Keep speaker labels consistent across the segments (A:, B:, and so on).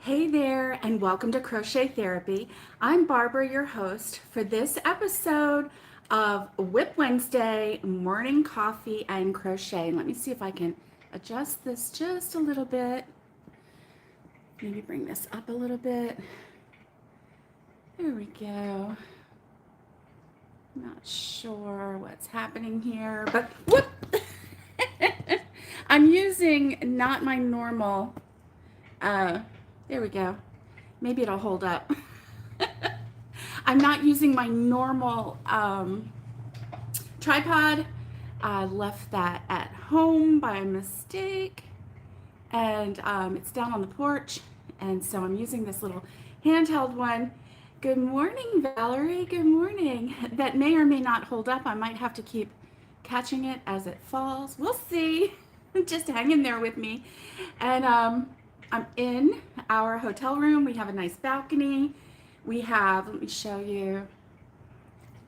A: Hey there, and welcome to Crochet Therapy. I'm Barbara, your host, for this episode of Wip Wednesday morning coffee and crochet. Let me see if I can adjust this just a little bit. Maybe bring this up a little bit. There we go. Not sure what's happening here, but whoop! I'm using not my normal. There we go. Maybe it'll hold up. I'm not using my normal tripod. I left that at home by mistake, and it's down on the porch, and so I'm using this little handheld one. Good morning, Valerie. Good morning. That may or may not hold up. I might have to keep catching it as it falls. We'll see. Just hang in there with me. And I'm in our hotel room. We have a nice balcony. We have, let me show you,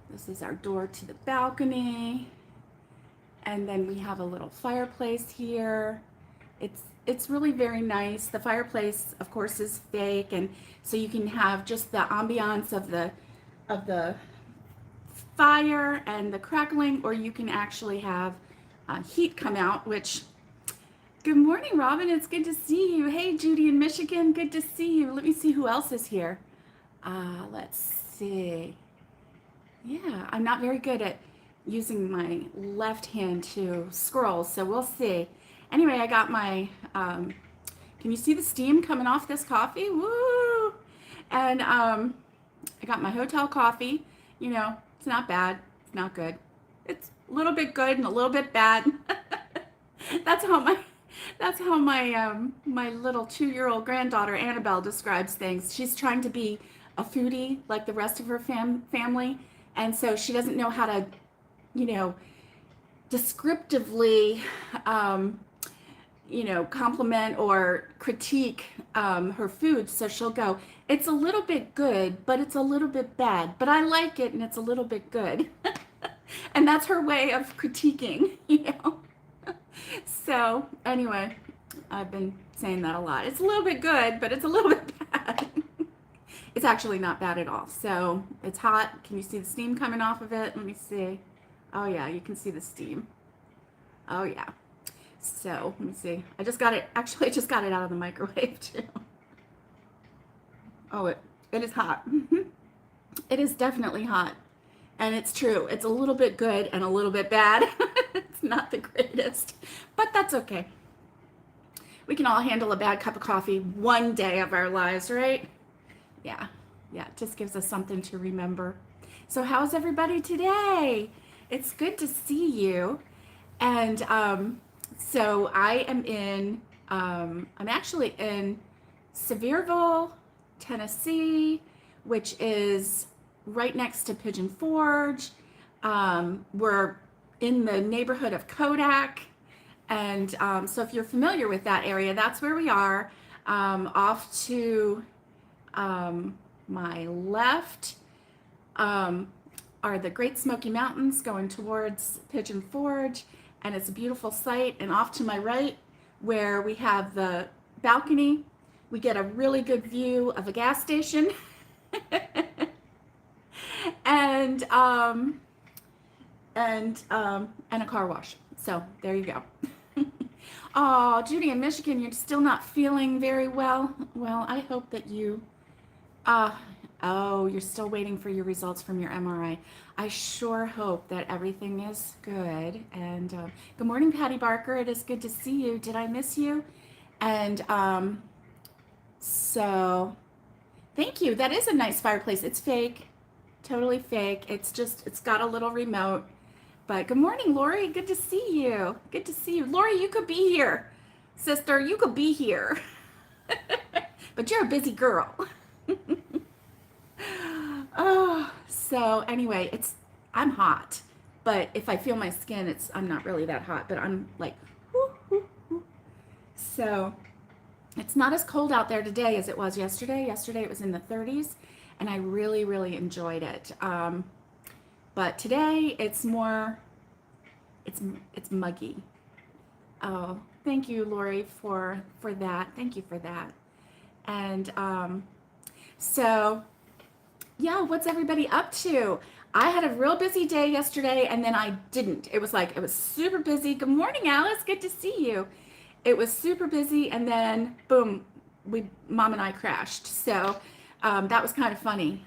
A: this is our door to the balcony. And then we have a little fireplace here. It's really very nice. The fireplace, of course, is fake, and so you can have just the ambiance of the fire and the crackling, or you can actually have heat come out, which, good morning, Robin. It's good to see you. Hey, Judy in Michigan, good to see you. Let me see who else is here. Let's see. Yeah, I'm not very good at using my left hand to scroll, so we'll see. Anyway, I got my, can you see the steam coming off this coffee? Woo! And I got my hotel coffee. You know, it's not bad, it's not good. It's a little bit good and a little bit bad. That's how my little 2-year-old granddaughter Annabelle describes things. She's trying to be a foodie like the rest of her family, and so she doesn't know how to, descriptively, compliment or critique her food. So she'll go, "It's a little bit good, but it's a little bit bad. But I like it, and it's a little bit good." And that's her way of critiquing. So anyway, I've been saying that a lot. It's a little bit good, but it's a little bit bad. It's actually not bad at all. So it's hot. Can you see the steam coming off of it? Let me see. Oh yeah, you can see the steam. Oh yeah. So let me see. I just got it. Actually, I just got it out of the microwave too. Oh, it is hot. It is definitely hot. And it's true. It's a little bit good and a little bit bad. It's not the greatest, but that's okay. We can all handle a bad cup of coffee one day of our lives, right? Yeah. It just gives us something to remember. So how's everybody today? It's good to see you. And so I am I'm actually in Sevierville, Tennessee, which is right next to Pigeon Forge. We're in the neighborhood of Kodak. And so if you're familiar with that area, that's where we are. Off to my left are the Great Smoky Mountains going towards Pigeon Forge, and it's a beautiful sight. And off to my right, where we have the balcony, we get a really good view of a gas station. and a car wash. So there you go. Oh, Judy in Michigan, you're still not feeling very well. Well, I hope that you, you're still waiting for your results from your MRI. I sure hope that everything is good. And good morning, Patty Barker. It is good to see you. Did I miss you? And so thank you. That is a nice fireplace. It's fake, totally fake. It's got a little remote. But good morning, Lori. Good to see you. Good to see you. Lori, you could be here. Sister, you could be here. But you're a busy girl. Oh, so anyway, I'm hot. But if I feel my skin, I'm not really that hot, but I'm like, whoo, whoo, whoo. So it's not as cold out there today as it was yesterday. Yesterday it was in the 30s, and I really, really enjoyed it. But today it's more, it's muggy. Oh, thank you, Lori, for that. Thank you for that. And so, yeah, what's everybody up to? I had a real busy day yesterday and then I didn't. It was like, it was super busy. Good morning, Alice. Good to see you. It was super busy and then boom, mom and I crashed. So that was kind of funny.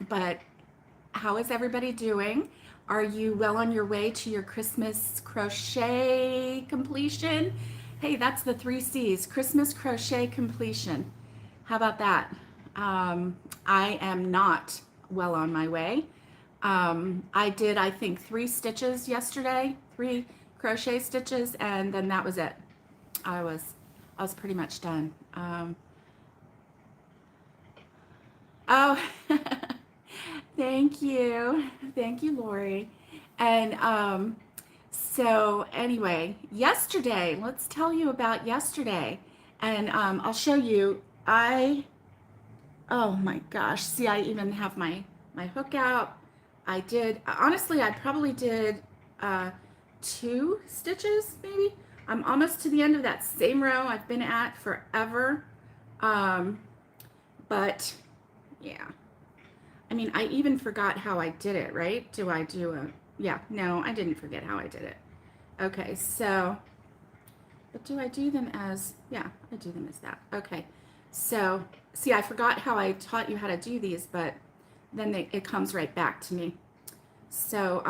A: But how is everybody doing? Are you well on your way to your Christmas crochet completion? Hey, that's the 3 C's, Christmas crochet completion. How about that? I am not well on my way. I did, I think, 3 stitches yesterday, 3 crochet stitches, and then that was it. I was pretty much done. Oh, thank you, Lori. And so anyway, yesterday, let's tell you about yesterday, and I'll show you. Oh my gosh, see, I even have my hook out. I did, honestly, I probably did 2 stitches, maybe. I'm almost to the end of that same row I've been at forever. But yeah, I mean, I even forgot how I did it, right? Do I do a, yeah, no, I didn't forget how I did it. Okay, so, but do I do them as, yeah, I do them as that. Okay, so, see, I forgot how I taught you how to do these, but then it comes right back to me. So,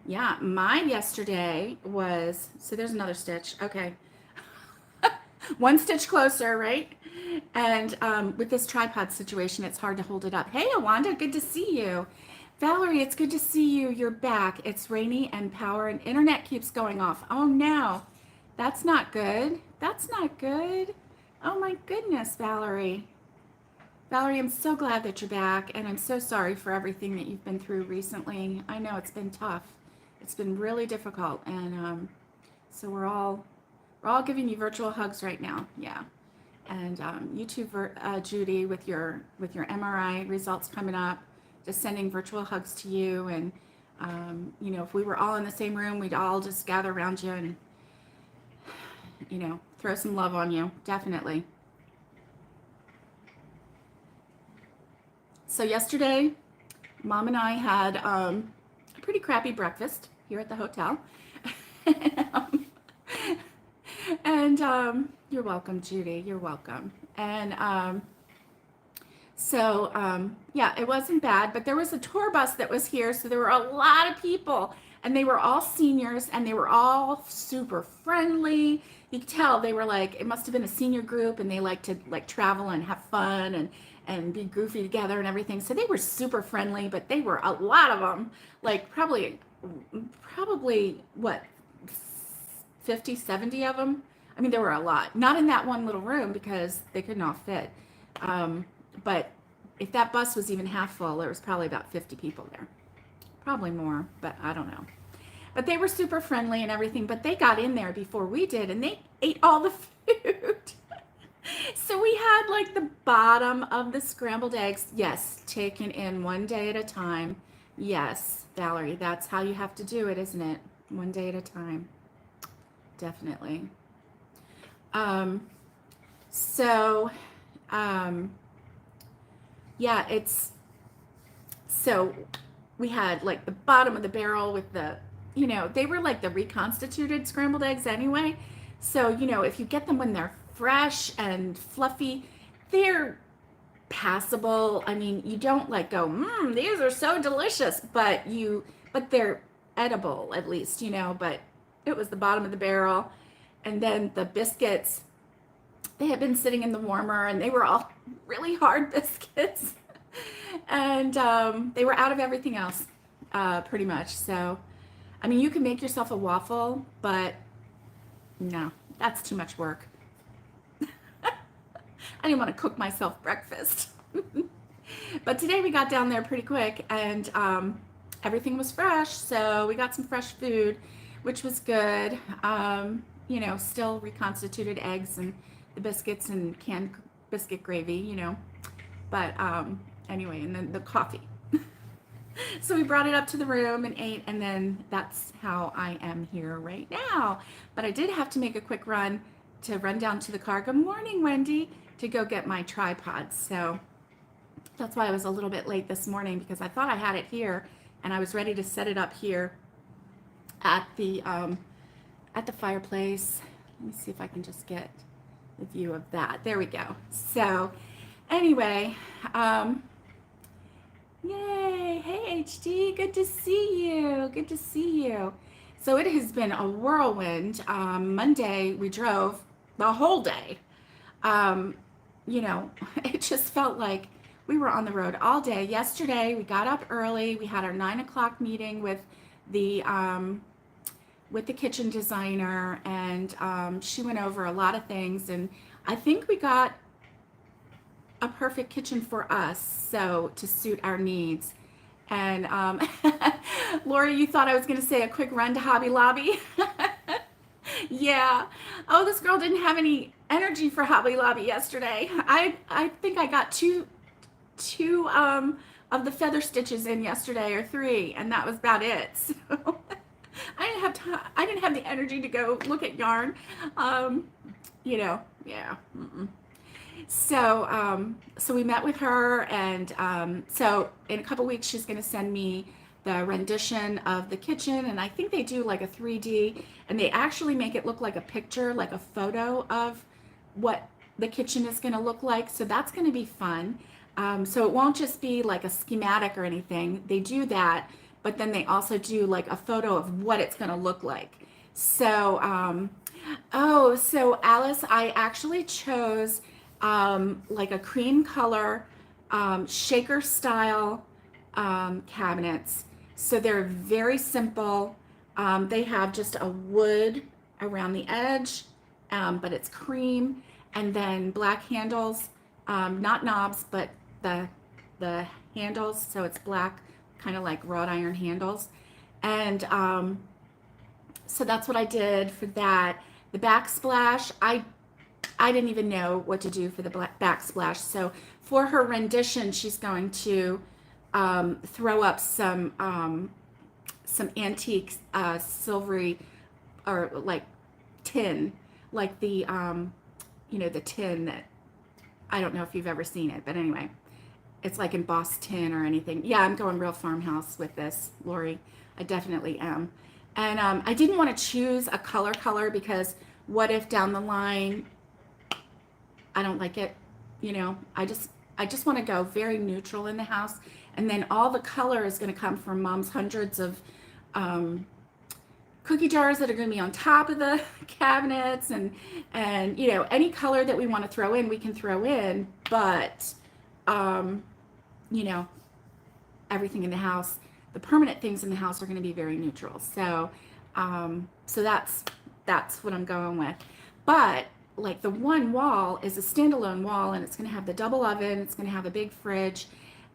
A: yeah, mine yesterday was, so there's another stitch. Okay. 1 stitch closer, right? And with this tripod situation, it's hard to hold it up. Hey, Awanda, good to see you. Valerie, it's good to see you. You're back. It's rainy and power and internet keeps going off. Oh no, that's not good. That's not good. Oh my goodness, Valerie. Valerie, I'm so glad that you're back, and I'm so sorry for everything that you've been through recently. I know it's been tough. It's been really difficult, and so we're all giving you virtual hugs right now. Yeah, and you too, Judy, with your MRI results coming up, just sending virtual hugs to you. And you know, if we were all in the same room, we'd all just gather around you and, you know, throw some love on you, definitely. So yesterday, Mom and I had a pretty crappy breakfast here at the hotel. And you're welcome, Judy. You're welcome. And so yeah, it wasn't bad, but there was a tour bus that was here, so there were a lot of people, and they were all seniors, and they were all super friendly. You could tell they were like, it must have been a senior group, and they like to like travel and have fun and be goofy together and everything. So they were super friendly, but they were a lot of them, like probably what, 50, 70 of them. I mean, there were a lot, not in that one little room because they couldn't all fit. But if that bus was even half full, there was probably about 50 people there, probably more, but I don't know. But they were super friendly and everything, but they got in there before we did, and they ate all the food. So we had like the bottom of the scrambled eggs, yes, taken in one day at a time. Yes, Valerie, that's how you have to do it, isn't it? One day at a time. Definitely. So, yeah, so we had like the bottom of the barrel with the, you know, they were like the reconstituted scrambled eggs anyway. So, you know, if you get them when they're fresh and fluffy, they're passable. I mean, you don't like go, these are so delicious, but they're edible at least, you know, but it was the bottom of the barrel. And then the biscuits, they had been sitting in the warmer, and they were all really hard biscuits. And they were out of everything else, pretty much. So, I mean, you can make yourself a waffle, but no, that's too much work. I didn't want to cook myself breakfast. But today we got down there pretty quick, and everything was fresh. So we got some fresh food, which was good. You know, still reconstituted eggs and the biscuits and canned biscuit gravy, you know. But anyway, and then the coffee. So we brought it up to the room and ate, and then that's how I am here right now. But I did have to make a quick run to run down to the car. Good morning, Wendy, to go get my tripod. So that's why I was a little bit late this morning, because I thought I had it here and I was ready to set it up here at the fireplace. Let me see if I can just get the view of that. There we go. So anyway, yay. Hey, HD, good to see you. Good to see you. So it has been a whirlwind. Monday, we drove the whole day. You know, it just felt like we were on the road all day. Yesterday, we got up early. We had our 9 o'clock meeting with the kitchen designer, and she went over a lot of things, and I think we got a perfect kitchen for us, so to suit our needs. And Lori, you thought I was going to say a quick run to Hobby Lobby. Yeah. Oh, this girl didn't have any energy for Hobby Lobby yesterday. I think I got two of the feather stitches in yesterday, or three, and that was about it. So I didn't have time. I didn't have the energy to go look at yarn. You know, yeah. So we met with her, and so in a couple weeks she's going to send me the rendition of the kitchen, and I think they do like a 3D, and they actually make it look like a picture, like a photo of what the kitchen is going to look like. So that's going to be fun. So it won't just be like a schematic or anything. They do that, but then they also do like a photo of what it's going to look like. So, oh, so Alice, I actually chose like a cream color shaker style cabinets. So they're very simple. They have just a wood around the edge, but it's cream, and then black handles, not knobs, but the handles. So it's black, kind of like wrought iron handles. And so that's what I did for that. The backsplash, I didn't even know what to do for the backsplash. So for her rendition, she's going to throw up some antique silvery, or like tin, like the the tin that, I don't know if you've ever seen it, but anyway, it's like embossed tin or anything. Yeah, I'm going real farmhouse with this, Lori. I definitely am. And I didn't want to choose a color because what if down the line I don't like it? You know, I just want to go very neutral in the house, and then all the color is going to come from Mom's hundreds of cookie jars that are going to be on top of the cabinets, and you know, any color that we want to throw in, we can throw in, but you know, everything in the house, the permanent things in the house, are going to be very neutral. So so that's what I'm going with. But like the one wall is a standalone wall, and it's going to have the double oven, it's going to have a big fridge,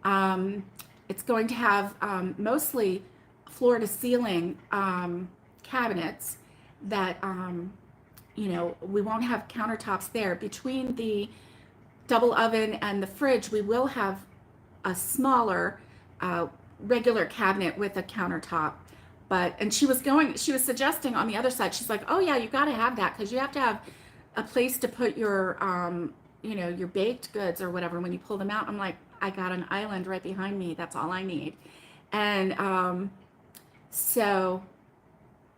A: it's going to have mostly floor to ceiling cabinets that you know, we won't have countertops there. Between the double oven and the fridge, we will have a smaller regular cabinet with a countertop. And she was suggesting on the other side, she's like, oh yeah, you got to have that, because you have to have a place to put your you know, your baked goods or whatever when you pull them out. I'm like, I got an island right behind me, that's all I need. And so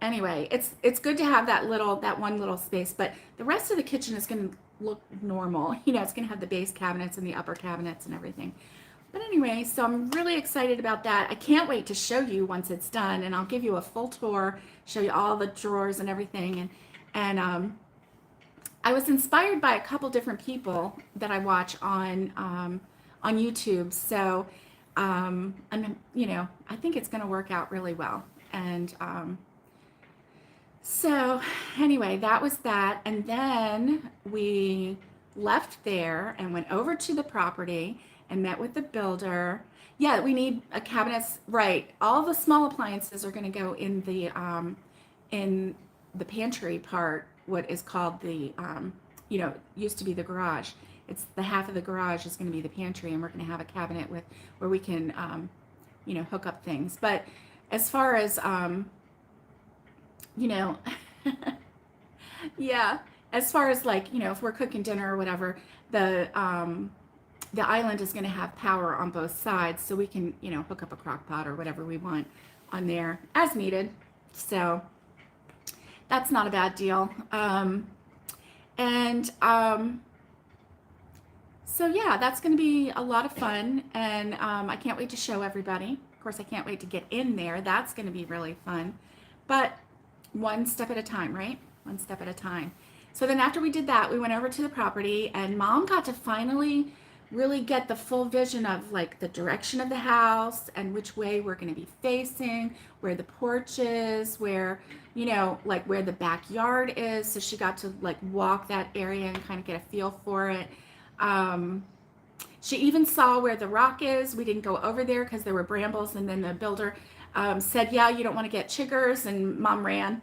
A: anyway, it's good to have that one little space, but the rest of the kitchen is going to look normal. You know, it's going to have the base cabinets and the upper cabinets and everything. But anyway, so I'm really excited about that. I can't wait to show you once it's done, and I'll give you a full tour, show you all the drawers and everything. And I was inspired by a couple different people that I watch on YouTube. So I'm, you know, I think it's going to work out really well. And so anyway, that was that. And then we left there and went over to the property and met with the builder. Yeah, we need a cabinets, right? All the small appliances are going to go in the pantry part, what is called the, you know, used to be the garage. It's the half of the garage is going to be the pantry, and we're going to have a cabinet where we can, you know, hook up things. But as far as, you know, yeah, as far as like, if we're cooking dinner or whatever, the island is going to have power on both sides, so we can, hook up a crock pot or whatever we want on there as needed. So that's not a bad deal. And so yeah, that's going to be a lot of fun, and I can't wait to show everybody. Of course, I can't wait to get in there. That's going to be really fun. But one step at a time, right? One step at a time. So then after we did that, we went over to the property, and Mom got to finally really get the full vision of like the direction of the house and which way we're going to be facing, where the porch is, where, like where the backyard is. So she got to like walk that area and kind of get a feel for it. She even saw where the rock is. We didn't go over there because there were brambles, and then the builder said, yeah, you don't want to get chiggers, and Mom ran.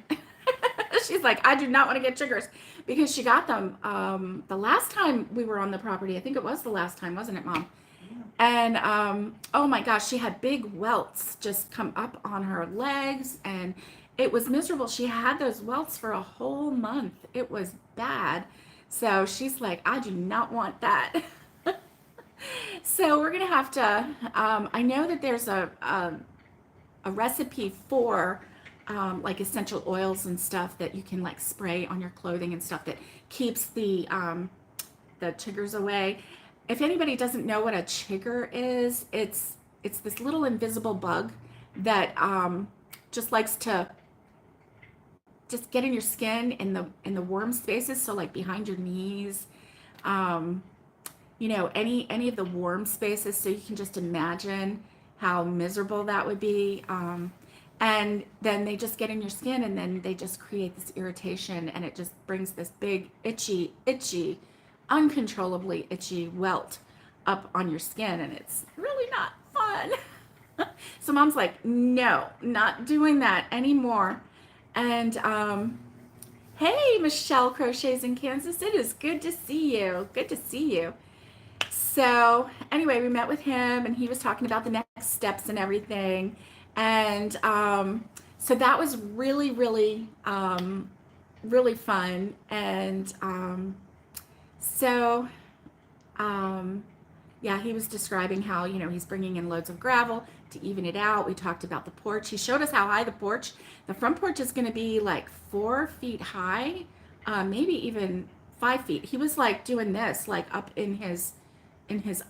A: She's like, I do not want to get chiggers, because she got them the last time we were on the property. I think it was the last time, wasn't it, Mom? And oh my gosh, she had big welts just come up on her legs, and it was miserable. She had those welts for a whole month. It was bad. So she's like, I do not want that. So we're gonna have to, I know that there's a recipe for like essential oils and stuff that you can like spray on your clothing and stuff that keeps the chiggers away. If anybody doesn't know what a chigger is, it's this little invisible bug that just likes to just get in your skin in the warm spaces, so like behind your knees, any of the warm spaces. So you can just imagine how miserable that would be. And then they just get in your skin, and then they just create this irritation, and it just brings this big itchy, uncontrollably itchy welt up on your skin, and it's really not fun. So Mom's like, no, not doing that anymore. And hey, Michelle Crochets in Kansas, it is good to see you. Good to see you. So anyway, we met with him, and he was talking about the next steps and everything. And so that was really, really, really fun. And yeah, he was describing how, he's bringing in loads of gravel to even it out. We talked about the porch. He showed us how high the front porch is going to be, like 4 feet high, maybe even 5 feet. He was like doing this, like up in his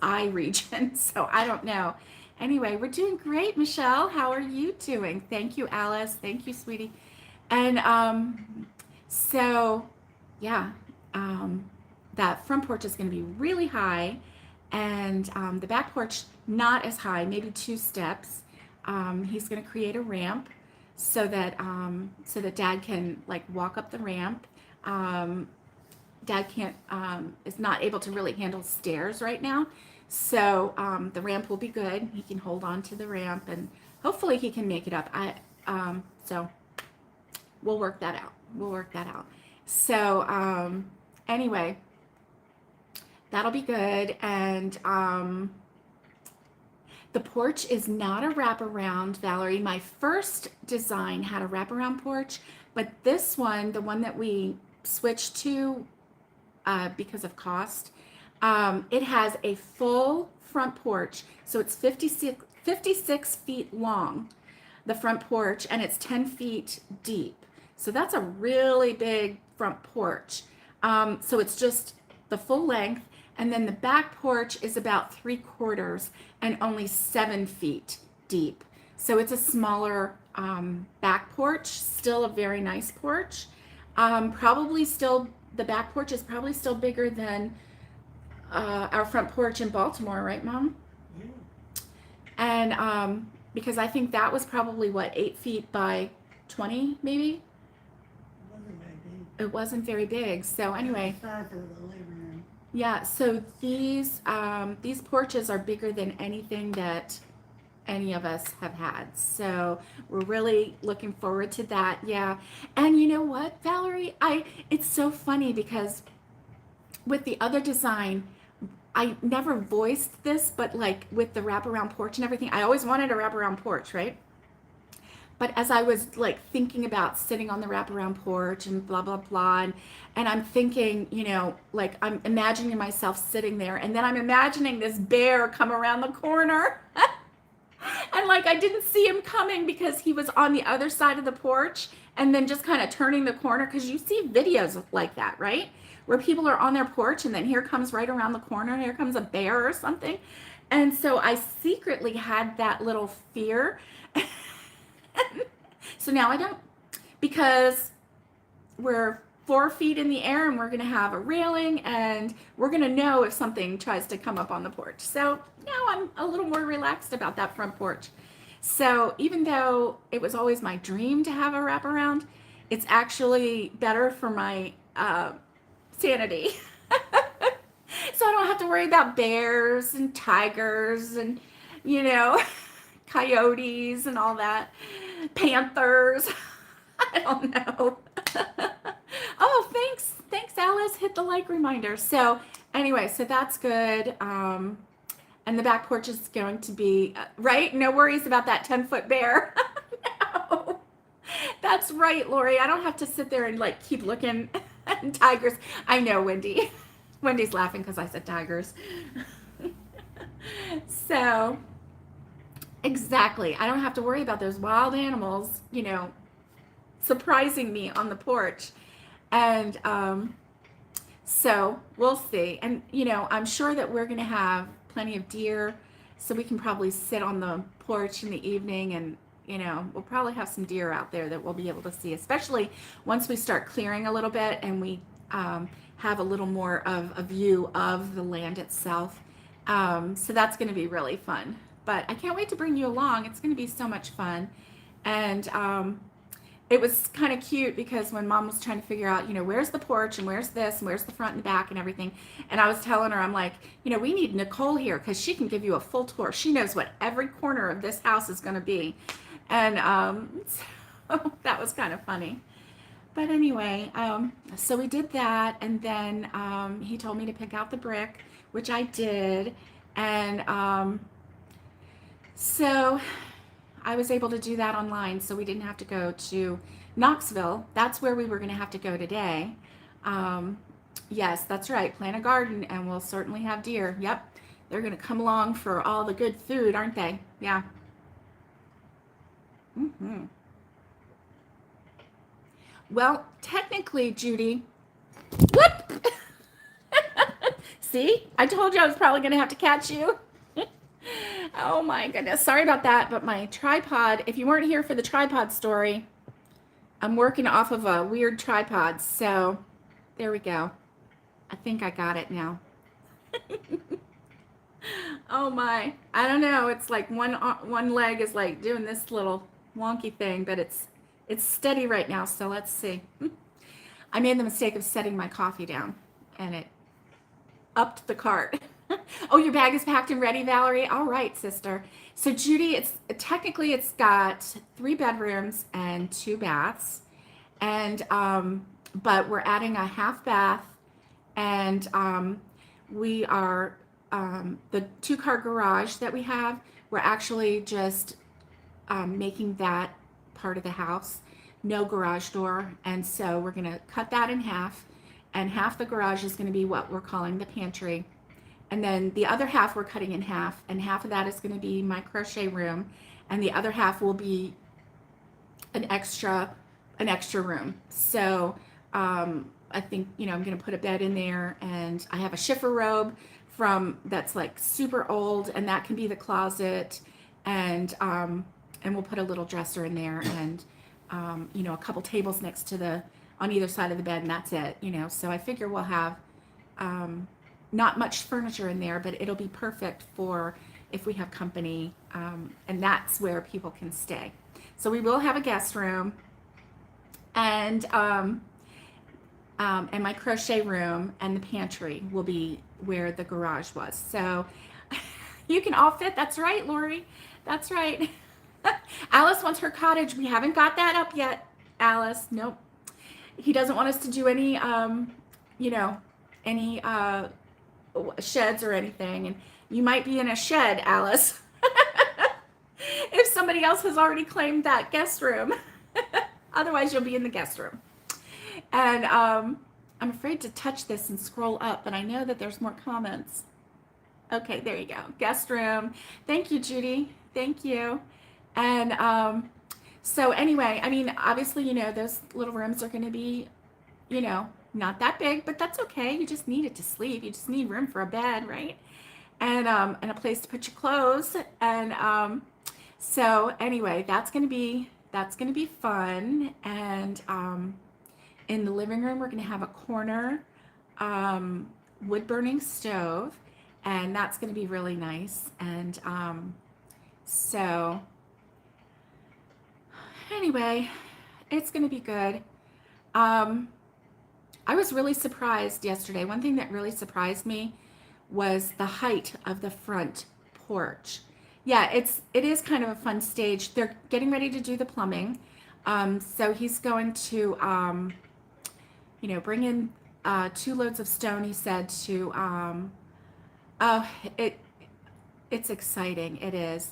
A: eye region. So I don't know. Anyway, we're doing great, Michelle. How are you doing? Thank you, Alice. Thank you, sweetie. And so yeah, that front porch is going to be really high, and the back porch not as high, maybe 2 steps. He's going to create a ramp so that Dad can like walk up the ramp. Dad is not able to really handle stairs right now. So the ramp will be good. He can hold on to the ramp, and hopefully he can make it up. So we'll work that out. We'll work that out. So anyway, that'll be good. And the porch is not a wraparound, Valerie. My first design had a wraparound porch, but this one, the one that we switched to because of cost, it has a full front porch. So it's 56 feet long, the front porch, and it's 10 feet deep. So that's a really big front porch. So it's just the full length, and then the back porch is about 3/4 and only 7 feet deep. So it's a smaller back porch, still a very nice porch. Probably still, the back porch is probably still bigger than our front porch in Baltimore, right, Mom? Yeah. And because I think that was probably what, 8 feet by 20, maybe? It wasn't very big. So anyway, yeah. So these porches are bigger than anything that any of us have had. So we're really looking forward to that. Yeah. And you know what, Valerie? It's so funny because with the other design, I never voiced this, but like with the wraparound porch and everything, I always wanted a wraparound porch, right? But as I was like thinking about sitting on the wraparound porch and blah, blah, blah, and I'm thinking, like I'm imagining myself sitting there, and then I'm imagining this bear come around the corner. And like I didn't see him coming because he was on the other side of the porch and then just kind of turning the corner, because you see videos like that, right? Where people are on their porch and then here comes right around the corner, here comes a bear or something. And so I secretly had that little fear. So now I don't, because we're 4 feet in the air and we're going to have a railing and we're going to know if something tries to come up on the porch. So now I'm a little more relaxed about that front porch. So even though it was always my dream to have a wraparound, it's actually better for my sanity. So I don't have to worry about bears and tigers and, coyotes and all that. Panthers. I don't know. Oh, thanks. Thanks, Alice. Hit the like reminder. So anyway, so that's good. And the back porch is going to be, right? No worries about that 10-foot bear. No. That's right, Lori. I don't have to sit there and like keep looking at tigers. I know, Wendy. Wendy's laughing because I said tigers. So, exactly. I don't have to worry about those wild animals, surprising me on the porch. And so we'll see. And, I'm sure that we're going to have plenty of deer, so we can probably sit on the porch in the evening and, we'll probably have some deer out there that we'll be able to see, especially once we start clearing a little bit and we have a little more of a view of the land itself. So that's going to be really fun. But I can't wait to bring you along. It's going to be so much fun. And it was kind of cute because when Mom was trying to figure out, where's the porch and where's this and where's the front and back and everything. And I was telling her, I'm like, we need Nicole here because she can give you a full tour. She knows what every corner of this house is going to be. And so that was kind of funny. But anyway, so we did that. And then he told me to pick out the brick, which I did. And so I was able to do that online, so we didn't have to go to Knoxville. That's where we were going to have to go today. Yes, that's right. Plant a garden, and we'll certainly have deer. Yep, they're going to come along for all the good food, aren't they? Yeah. Mm-hmm. Well, technically, Judy, whoop! See, I told you I was probably going to have to catch you. Oh my goodness. Sorry about that, but my tripod, if you weren't here for the tripod story, I'm working off of a weird tripod. So there we go. I think I got it now. Oh my. I don't know. It's like one leg is like doing this little wonky thing, but it's steady right now. So let's see. I made the mistake of setting my coffee down and it upped the cart. Oh, your bag is packed and ready, Valerie? All right, sister. So Judy, it's got 3 bedrooms and 2 baths. And but we're adding a half bath, and we are the 2-car garage that we have, we're actually just making that part of the house, no garage door. And so we're going to cut that in half, and half the garage is going to be what we're calling the pantry. And then the other half we're cutting in half, and half of that is going to be my crochet room, and the other half will be an extra room. So I think I'm going to put a bed in there, and I have a shiffer robe that's like super old, and that can be the closet, and we'll put a little dresser in there, and a couple tables next to on either side of the bed, and that's it. So I figure we'll have not much furniture in there, but it'll be perfect for if we have company, and that's where people can stay. So we will have a guest room, and my crochet room and the pantry will be where the garage was. So you can all fit. That's right, Lori. That's right. Alice wants her cottage. We haven't got that up yet, Alice. Nope. He doesn't want us to do any, any sheds or anything. And you might be in a shed, Alice. If somebody else has already claimed that guest room. Otherwise, you'll be in the guest room. And I'm afraid to touch this and scroll up, but I know that there's more comments. Okay, there you go. Guest room. Thank you, Judy. Thank you. And so anyway, I mean, obviously, you know, those little rooms are going to be, you know, not that big, but that's okay. You just need it to sleep. You just need room for a bed, right? And a place to put your clothes. And so anyway, that's going to be fun. And in the living room, we're going to have a corner wood burning stove, and that's going to be really nice. And so anyway, it's going to be good. I was really surprised yesterday. One thing that really surprised me was the height of the front porch. Yeah, it is kind of a fun stage. They're getting ready to do the plumbing. So he's going to, you know, bring in 2 loads of stone, he said, to, oh, it's exciting. It is.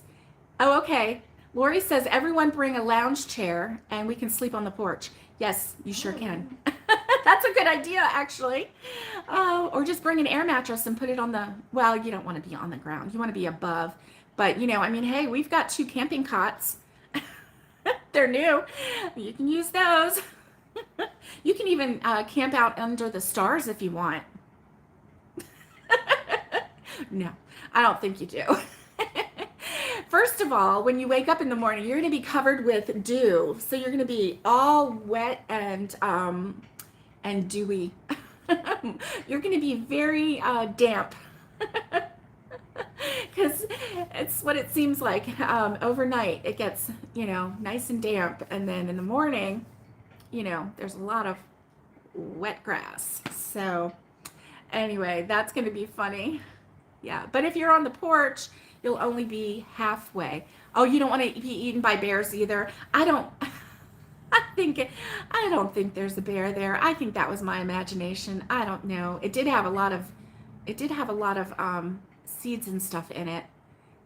A: Oh, okay. Lori says, everyone bring a lounge chair and we can sleep on the porch. Yes, you sure can. That's a good idea, actually. Or just bring an air mattress and put it on the, well, you don't want to be on the ground. You want to be above. But, you know, I mean, hey, we've got 2 camping cots. They're new. You can use those. You can even camp out under the stars if you want. No, I don't think you do. First of all, when you wake up in the morning, you're going to be covered with dew. So you're going to be all wet and dewy. You're going to be very damp. Because it's what it seems like. Overnight, it gets, you know, nice and damp. And then in the morning, you know, there's a lot of wet grass. So anyway, that's going to be funny. Yeah, but if you're on the porch, you'll only be halfway. Oh, you don't want to be eaten by bears either. I don't think there's a bear there. I think that was my imagination. I don't know. It did have a lot of seeds and stuff in it.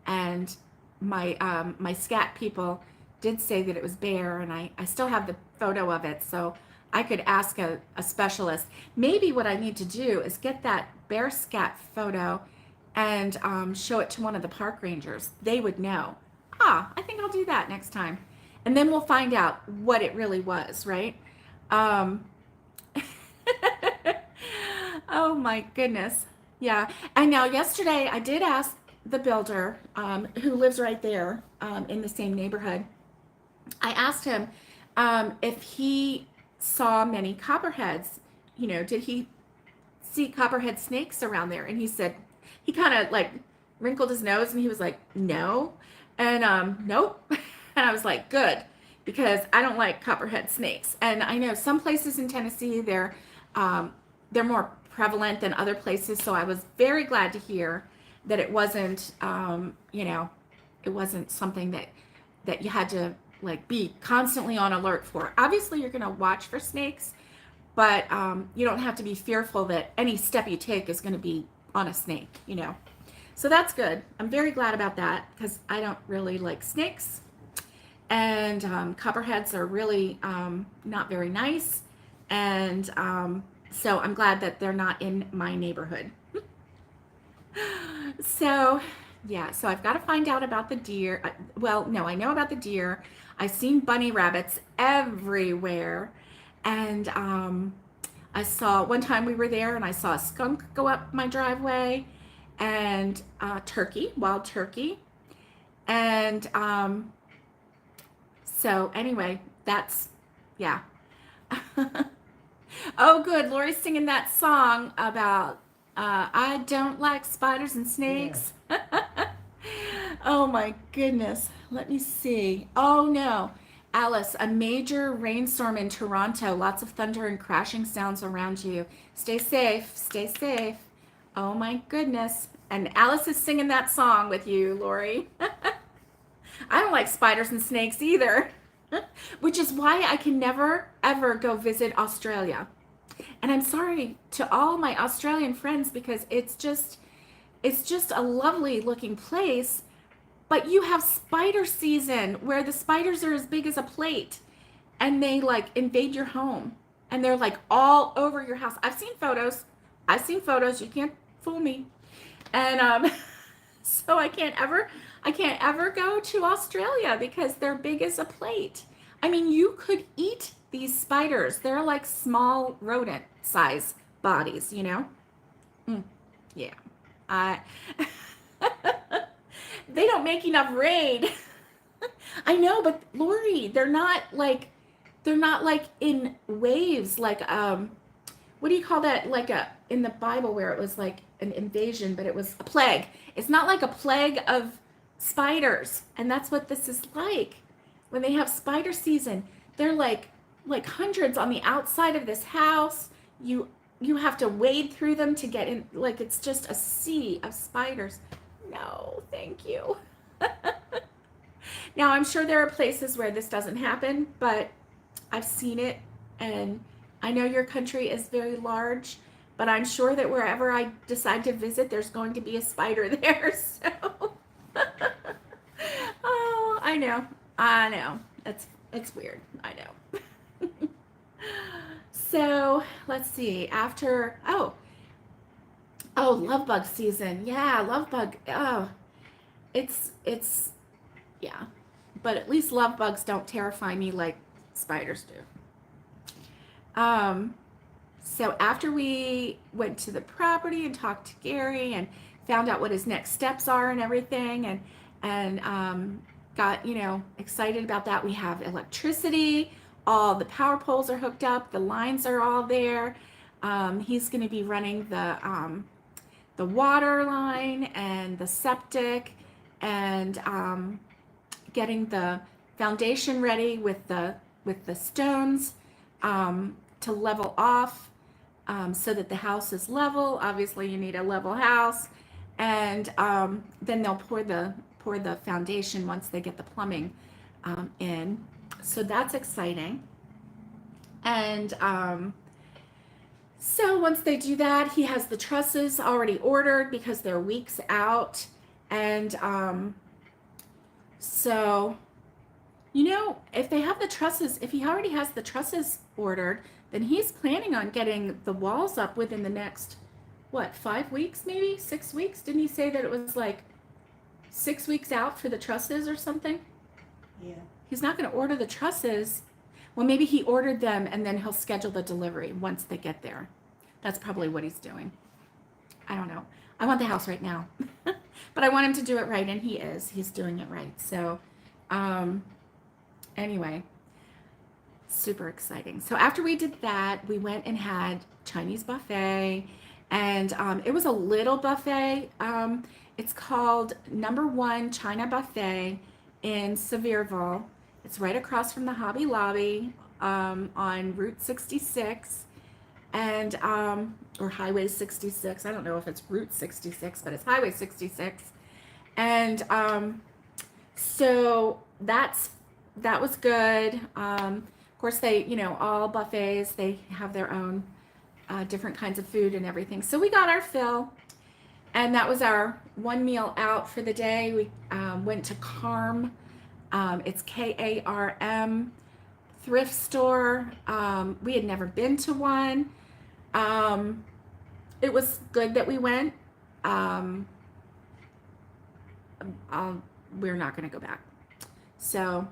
A: And my scat people did say that it was bear, and I still have the photo of it, so I could ask a specialist. Maybe what I need to do is get that bear scat photo and show it to one of the park rangers. They would know. I think I'll do that next time. And then we'll find out what it really was, right? Oh my goodness. Yeah. And now yesterday I did ask the builder who lives right there in the same neighborhood. I asked him if he saw many copperheads. You know, did he see copperhead snakes around there? And he said, he kind of like wrinkled his nose and he was like, no. And nope. And I was like, good, because I don't like copperhead snakes. And I know some places in Tennessee, they're more prevalent than other places. So I was very glad to hear that it wasn't, you know, it wasn't something that you had to like be constantly on alert for. Obviously, you're going to watch for snakes, but you don't have to be fearful that any step you take is going to be on a snake, you know. So that's good. I'm very glad about that because I don't really like snakes. And copperheads are really not very nice. And so I'm glad that they're not in my neighborhood. So, yeah, so I've got to find out about the deer. Well, no, I know about the deer. I've seen bunny rabbits everywhere. And I saw, one time we were there and I saw a skunk go up my driveway and turkey, wild turkey. And so anyway, that's, yeah. Oh, good. Lori's singing that song about I don't like spiders and snakes. Yeah. Oh my goodness. Let me see. Oh no. Alice, a major rainstorm in Toronto. Lots of thunder and crashing sounds around you. Stay safe. Stay safe. Oh my goodness. And Alice is singing that song with you, Lori. I don't like spiders and snakes either. Which is why I can never, ever go visit Australia. And I'm sorry to all my Australian friends because it's just a lovely looking place, But you have spider season where the spiders are as big as a plate and they like invade your home and they're like all over your house. I've seen photos. I've seen photos. You can't fool me. And so I can't ever go to Australia because they're big as a plate. I mean, you could eat these spiders. They're like small rodent size bodies, you know? Mm, yeah. I They don't make enough rain. I know, but Lori, they're not like in waves like what do you call that, like a in the Bible where it was like an invasion but it was a plague. It's not like a plague of spiders, and that's what this is like. When they have spider season, they're like hundreds on the outside of this house. You have to wade through them to get in, like it's just a sea of spiders. No, thank you. Now, I'm sure there are places where this doesn't happen, but I've seen it, and I know your country is very large, but I'm sure that wherever I decide to visit, there's going to be a spider there. So, oh, I know. It's weird. I know. So let's see. Love bug season. Yeah, love bug. Oh, it's yeah, but at least love bugs don't terrify me like spiders do. So after we went to the property and talked to Gary and found out what his next steps are and everything, and got excited about that. We have electricity. All the power poles are hooked up. The lines are all there. He's going to be running the water line and the septic, and getting the foundation ready with the stones to level off, so that the house is level. Obviously, you need a level house, and then they'll pour the foundation once they get the plumbing in. So that's exciting. And so once they do that, he has the trusses already ordered because they're weeks out. And so, if they have the trusses, if he already has the trusses ordered, then he's planning on getting the walls up within the next, 5 weeks, maybe 6 weeks? Didn't he say that it was like 6 weeks out for the trusses or something?
B: Yeah.
A: He's not going to order the trusses. Well, maybe he ordered them and then he'll schedule the delivery once they get there. That's probably what he's doing. I don't know. I want the house right now. But I want him to do it right, and he is. He's doing it right. So, anyway, super exciting. So after we did that, we went and had Chinese buffet, and it was a little buffet. It's called Number One China Buffet in Sevierville. It's right across from the Hobby Lobby on Route 66 and or Highway 66. I don't know if it's Route 66, but it's Highway 66. And so that was good. Of course, they, all buffets, they have their own different kinds of food and everything. So we got our fill, and that was our one meal out for the day. We went to Carm. It's Karm thrift store. We had never been to one. It was good that we went. We're not going to go back. So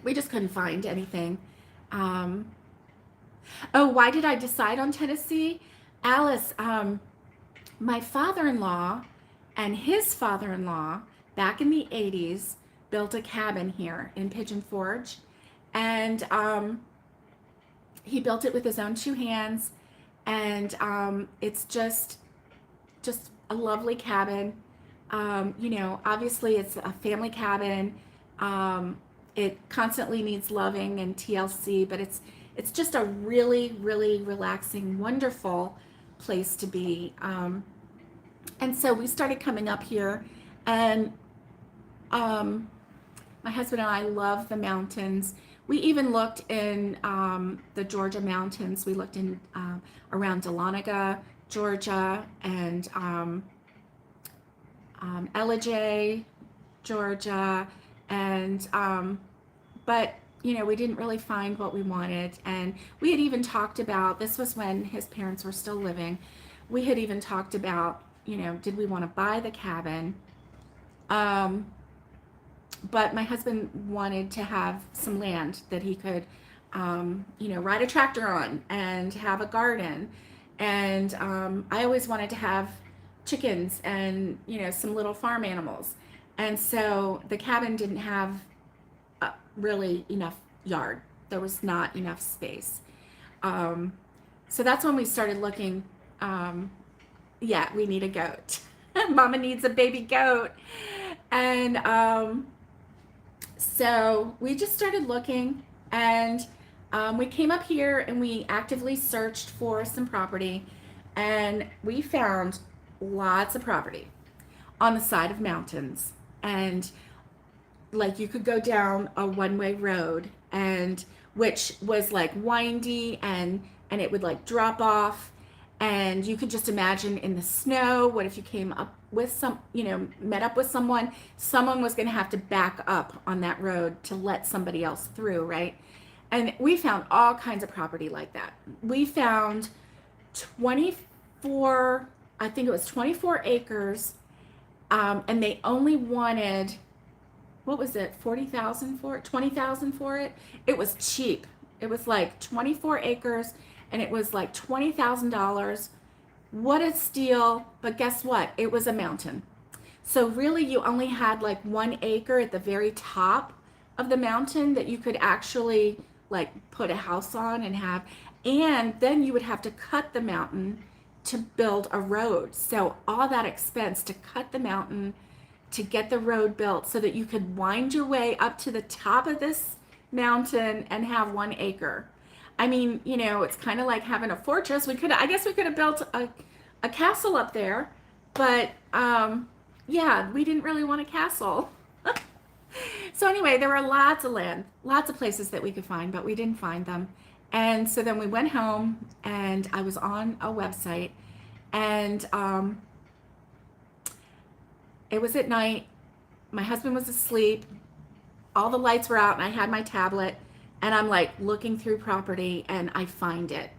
A: we just couldn't find anything. Why did I decide on Tennessee? Alice, my father-in-law and his father-in-law back in the 80s built a cabin here in Pigeon Forge, and he built it with his own two hands, and it's just a lovely cabin. Obviously it's a family cabin. It constantly needs loving and TLC, but it's just a really, really relaxing, wonderful place to be. And so we started coming up here, and my husband and I love the mountains. We even looked in the Georgia mountains. We looked in around Dahlonega, Georgia, and Ellijay, Georgia, and but we didn't really find what we wanted. And we had even talked about, this was when his parents were still living. We had even talked about, did we want to buy the cabin? Um, but my husband wanted to have some land that he could, ride a tractor on and have a garden. And I always wanted to have chickens and, some little farm animals. And so the cabin didn't have really enough yard. There was not enough space. Um, so that's when we started looking. Yeah, we need a goat. Mama needs a baby goat. And so we just started looking, and we came up here and we actively searched for some property, and we found lots of property on the side of mountains. And like you could go down a one-way road, and which was like windy, and it would like drop off, and you could just imagine in the snow, what if you came up with met up with someone was going to have to back up on that road to let somebody else through, right? And we found all kinds of property like that. We found 24, I think it was 24 acres, and they only wanted, what was it, 40,000 for it, 20,000 for it. It was cheap. It was like 24 acres, and it was like $20,000. What a steal. But guess what? It was a mountain. So really you only had like 1 acre at the very top of the mountain that you could actually like put a house on and have. And then you would have to cut the mountain to build a road. So all that expense to cut the mountain, to get the road built so that you could wind your way up to the top of this mountain and have 1 acre. I mean, it's kind of like having a fortress. I guess we could have built a castle up there, but yeah, we didn't really want a castle. So anyway, there were lots of land, lots of places that we could find, but we didn't find them. And so then we went home, and I was on a website, and it was at night. My husband was asleep. All the lights were out, and I had my tablet, and I'm like looking through property, and I find it.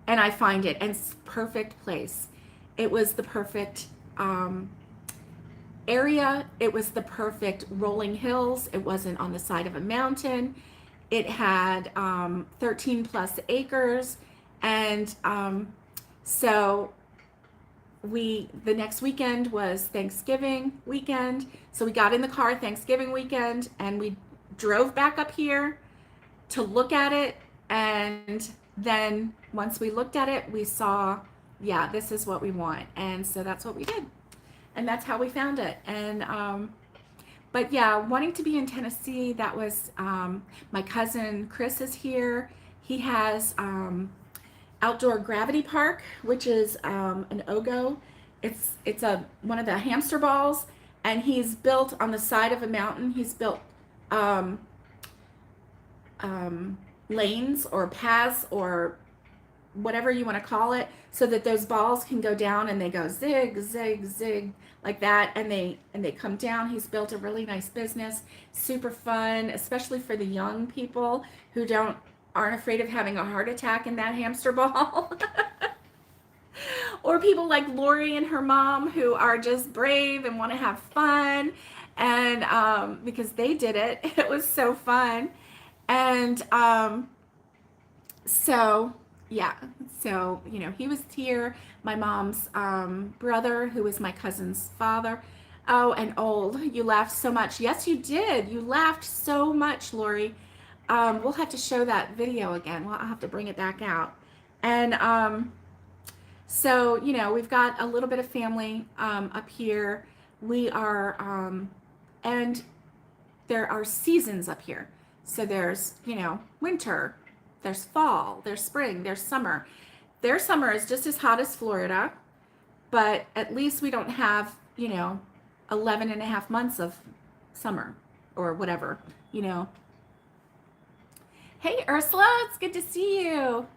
A: And it's perfect place. It was the perfect area. It was the perfect rolling hills. It wasn't on the side of a mountain. It had 13 plus acres. And so the next weekend was Thanksgiving weekend. So we got in the car Thanksgiving weekend, and we drove back up here to look at it. And then once we looked at it, we saw, yeah, this is what we want. And so that's what we did. And that's how we found it. And but yeah, wanting to be in Tennessee, that was my cousin Chris is here. He has outdoor gravity park, which is an OGO. It's one of the hamster balls, and he's built on the side of a mountain. He's built lanes or paths or whatever you want to call it, so that those balls can go down, and they go zig, zig, zig like that, and they come down. He's built a really nice business, super fun, especially for the young people who aren't afraid of having a heart attack in that hamster ball. Or people like Lori and her mom who are just brave and want to have fun, and because they did it, it was so fun. And so yeah, so he was here. My mom's brother, who was my cousin's father. Oh, and old. You laughed so much. Yes, you did. You laughed so much, Lori. We'll have to show that video again. I'll have to bring it back out. And so we've got a little bit of family up here. We are and there are seasons up here. So there's winter, there's fall, there's spring, there's summer. Their summer is just as hot as Florida, but at least we don't have 11 and a half months of summer or whatever. Hey Ursula, it's good to see you.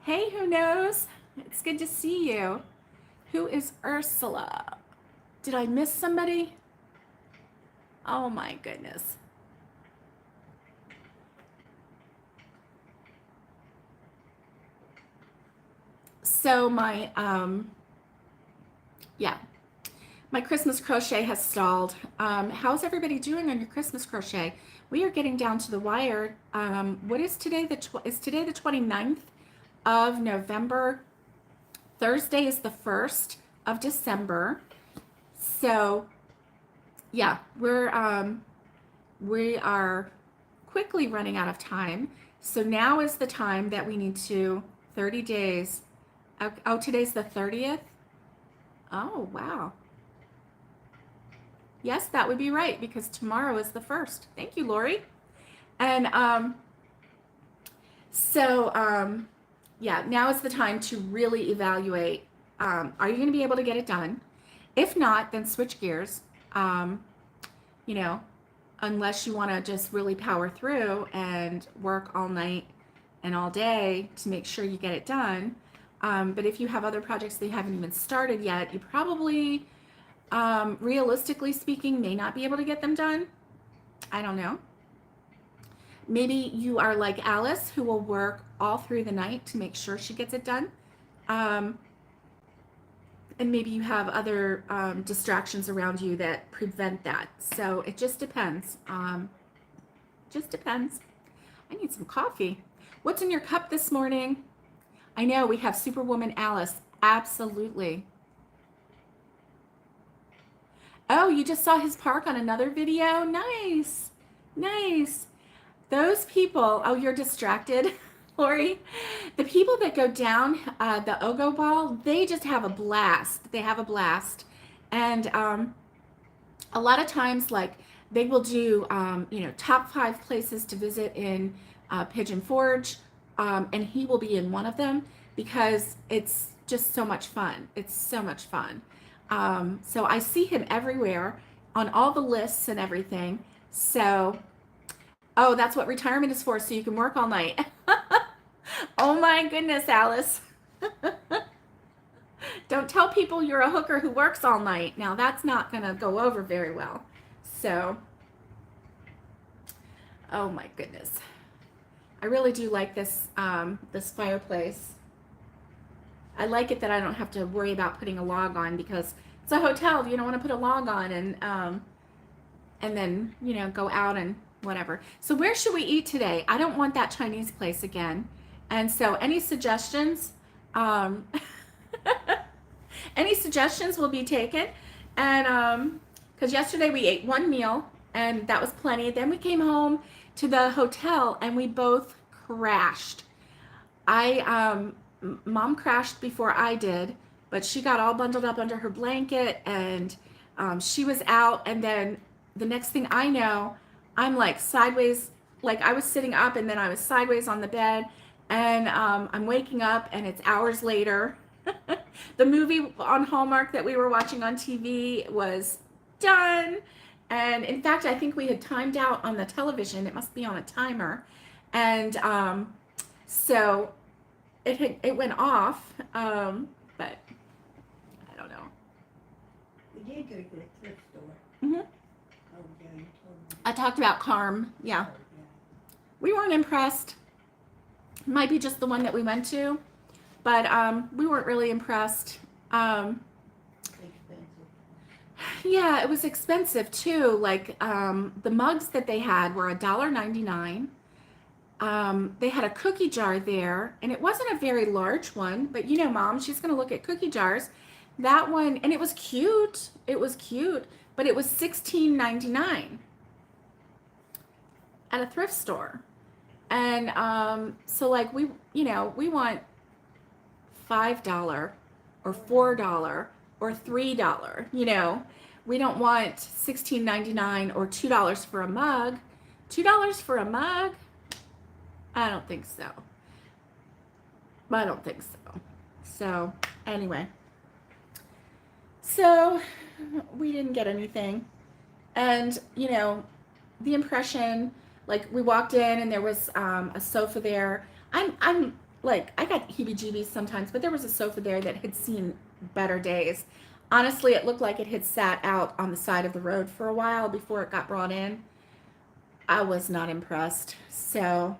A: Hey, who knows? It's good to see you. Who is Ursula? Did I miss somebody? Oh my goodness. So yeah, my Christmas crochet has stalled. How's everybody doing on your Christmas crochet? We are getting down to the wire. What is today? Is today the 29th of November? Thursday is the 1st of December. So yeah, we are quickly running out of time. So now is the time that we need to 30 days. Oh, today's the 30th. Oh, wow. Yes, that would be right because tomorrow is the 1st. Thank you, Lori. And yeah, now is the time to really evaluate. Are you going to be able to get it done? If not, then switch gears. You know, unless you want to just really power through and work all night and all day to make sure you get it done. But if you have other projects that you haven't even started yet, you probably, realistically speaking, may not be able to get them done. I don't know. Maybe you are like Alice, who will work all through the night to make sure she gets it done. And maybe you have other distractions around you that prevent that. So it just depends. Just depends. I need some coffee. What's in your cup this morning? I know we have Superwoman Alice. Absolutely. Oh, you just saw his park on another video? Nice. Nice. Those people, oh, you're distracted, Lori. The people that go down the Ogo Ball, they just have a blast. They have a blast. And a lot of times, like, they will do, top 5 places to visit in Pigeon Forge, and he will be in one of them because it's just so much fun. It's so much fun. So I see him everywhere on all the lists and everything. So, oh, that's what retirement is for, so you can work all night. Oh my goodness, Alice. Don't tell people you're a hooker who works all night. Now that's not going to go over very well. So, oh my goodness. I really do like this this fireplace. I like it that I don't have to worry about putting a log on because it's a hotel. You don't want to put a log on and then, go out and whatever. So where should we eat today? I don't want that Chinese place again. And so any suggestions, any suggestions will be taken. And because yesterday we ate one meal and that was plenty. Then we came home to the hotel and we both crashed. Mom crashed before I did, but she got all bundled up under her blanket and she was out. And then the next thing I know, I'm like sideways, like I was sitting up and then I was sideways on the bed and I'm waking up and it's hours later. The movie on Hallmark that we were watching on TV was done. And in fact, I think we had timed out on the television. It must be on a timer. And so it went off, but I don't know.
B: We did go to the thrift store.
A: Mm-hmm.
B: Oh, yeah, you told me.
A: I talked about Carm. Yeah.
B: Oh, yeah.
A: We weren't impressed. Might be just the one that we went to, but we weren't really impressed.
B: Expensive.
A: Yeah, it was expensive too. Like the mugs that they had were $1.99. They had a cookie jar there, and it wasn't a very large one, but Mom, she's gonna look at cookie jars. That one, and it was cute. It was cute, but it was $16.99 at a thrift store. And so like we want $5 or $4 or $3. We don't want $16.99 or $2 for a mug. $2 for a mug? I don't think so. I don't think so. So anyway, so we didn't get anything, and the impression, like we walked in and there was a sofa there. I'm like, I got heebie-jeebies sometimes, but there was a sofa there that had seen better days. Honestly, it looked like it had sat out on the side of the road for a while before it got brought in. I was not impressed. So,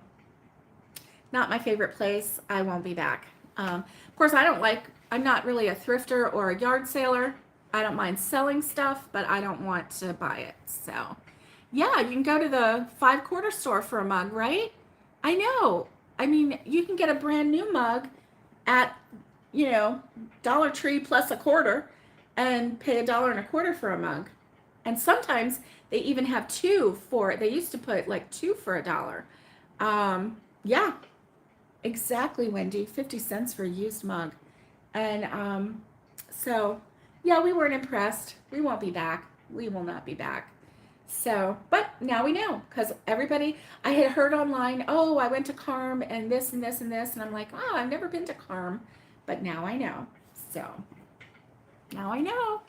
A: not my favorite place. I won't be back. Of course, I'm not really a thrifter or a yard sailor. I don't mind selling stuff, but I don't want to buy it. So, yeah, you can go to the 5 quarter store for a mug, right? I know. I mean, you can get a brand new mug at, Dollar Tree plus a quarter and pay $1.25 for a mug. And sometimes they even have two for it. They used to put like two for $1. Yeah, exactly, Wendy. 50 cents for a used mug. And so, yeah, we weren't impressed. We won't be back. We will not be back. So, but now we know because everybody, I had heard online, oh, I went to Carm and this and this and this. And I'm like, oh, I've never been to Carm. But now I know. So, now I know.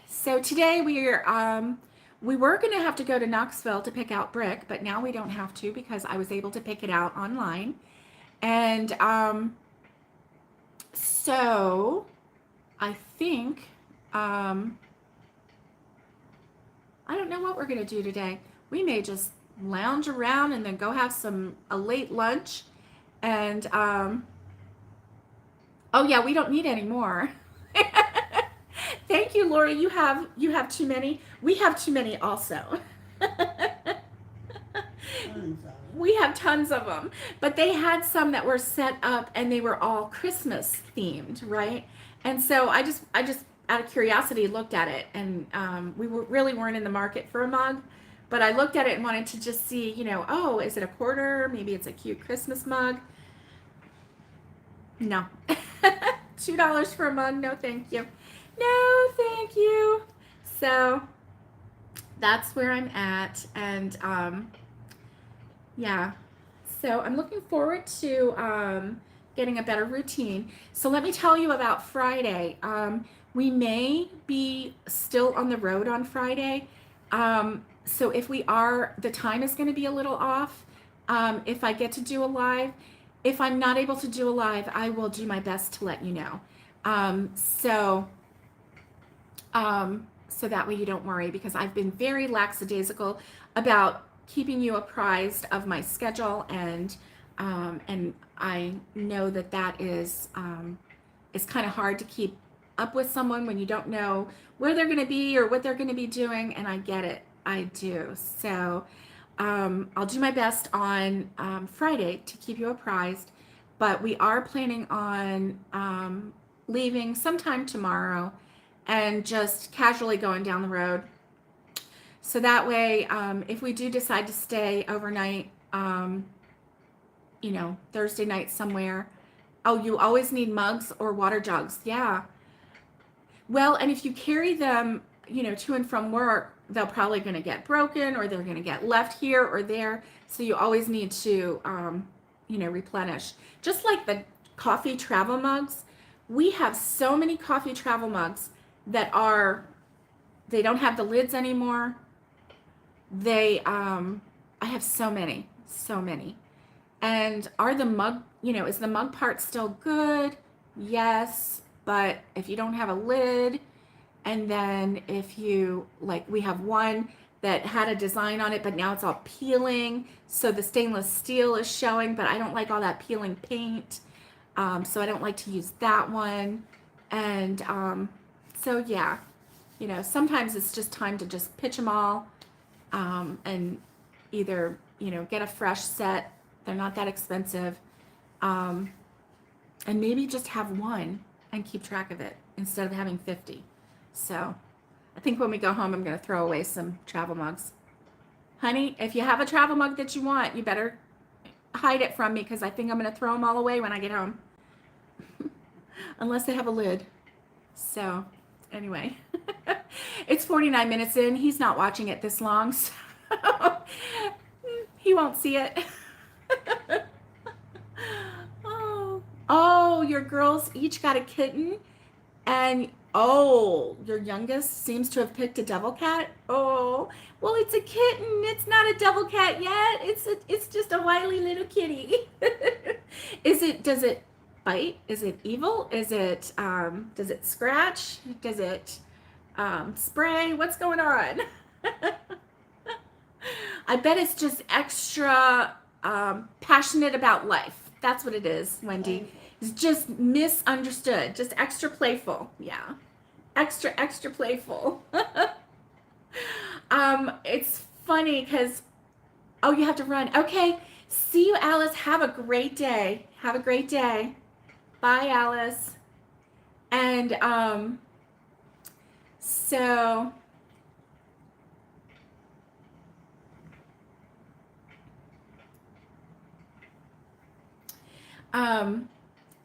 A: So today we were going to have to go to Knoxville to pick out brick, but now we don't have to because I was able to pick it out online. And so I think I don't know what we're going to do today. We may just lounge around and then go have a late lunch. And oh yeah, we don't need any more. Thank you, Lori. You have too many. We have too many also. We have tons of them, but they had some that were set up and they were all Christmas themed, right? And so I just out of curiosity looked at it, and really weren't in the market for a mug, but I looked at it and wanted to just see, oh, is it a quarter? Maybe it's a cute Christmas mug. No. $2 for a mug? No, thank you. No, thank you. So that's where I'm at, and yeah. So I'm looking forward to getting a better routine. So let me tell you about Friday. We may be still on the road on Friday. So if we are, the time is going to be a little off. If I get to do a live, if I'm not able to do a live, I will do my best to let you know. So that way you don't worry, because I've been very lackadaisical about keeping you apprised of my schedule, and I know that is kind of hard to keep up with someone when you don't know where they're going to be or what they're going to be doing, and I get it. I do. So I'll do my best on Friday to keep you apprised, but we are planning on leaving sometime tomorrow and just casually going down the road. So that way, if we do decide to stay overnight, Thursday night somewhere, oh, you always need mugs or water jugs. Yeah. Well, and if you carry them, to and from work, they're probably going to get broken, or they're going to get left here or there. So you always need to, replenish. Just like the coffee travel mugs, we have so many coffee travel mugs that they don't have the lids anymore. I have so many. And is the mug part still good? Yes. But if you don't have a lid, and then if you, we have one that had a design on it, but now it's all peeling. So the stainless steel is showing, but I don't like all that peeling paint. So I don't like to use that one. And so yeah, sometimes it's just time to just pitch them all and either, get a fresh set. They're not that expensive. And maybe just have one and keep track of it instead of having 50. So I think when we go home, I'm going to throw away some travel mugs. Honey, if you have a travel mug that you want, you better hide it from me, because I think I'm going to throw them all away when I get home. Unless they have a lid. So anyway, it's 49 minutes in. He's not watching it this long, so he won't see it. Oh, your girls each got a kitten, and your youngest seems to have picked a devil cat. Oh, well, it's a kitten. It's not a devil cat yet. It's just a wily little kitty. Does it bite? Is it evil? Is it, does it scratch? Does it spray? What's going on? I bet it's just extra passionate about life. That's what it is, Wendy. It's just misunderstood, just extra playful. Yeah. Extra playful. It's funny because, oh, you have to run. Okay. See you, Alice. Have a great day. Have a great day. Bye, Alice. And so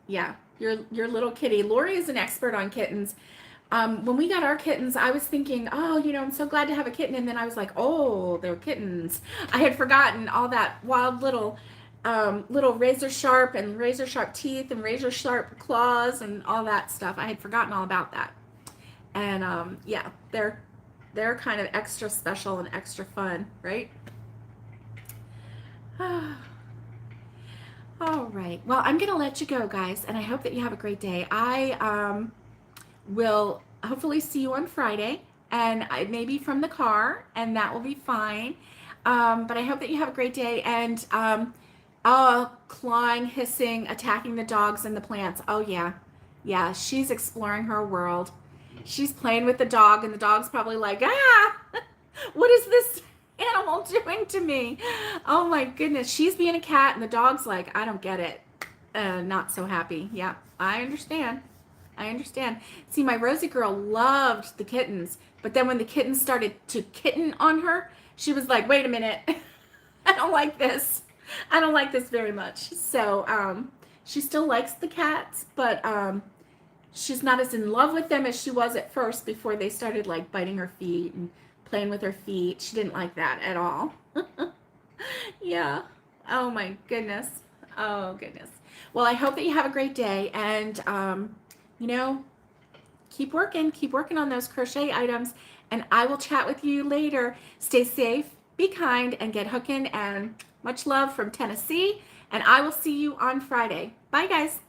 A: yeah, your little kitty. Lori is an expert on kittens. When we got our kittens, I was thinking, oh, I'm so glad to have a kitten. And then I was like, oh, they're kittens. I had forgotten all that wild little razor sharp teeth and razor sharp claws and all that stuff. I had forgotten all about that. And yeah, they're kind of extra special and extra fun, right? All right. Well, I'm going to let you go, guys, and I hope that you have a great day. I will hopefully see you on Friday, and maybe from the car, and that will be fine. But I hope that you have a great day, and clawing, hissing, attacking the dogs and the plants. Oh, yeah. Yeah, she's exploring her world. She's playing with the dog, and the dog's probably like, what is this animal doing to me? Oh my goodness. She's being a cat and the dog's like, I don't get it. Not so happy. Yeah, I understand. See, my Rosie girl loved the kittens, but then when the kittens started to kitten on her, she was like, wait a minute. I don't like this. I don't like this very much. So she still likes the cats, but she's not as in love with them as she was at first before they started like biting her feet and playing with her feet. She didn't like that at all. Yeah. Oh my goodness. Oh goodness. Well, I hope that you have a great day, and keep working on those crochet items, and I will chat with you later. Stay safe, be kind, and get hooking, and much love from Tennessee, and I will see you on Friday. Bye, guys.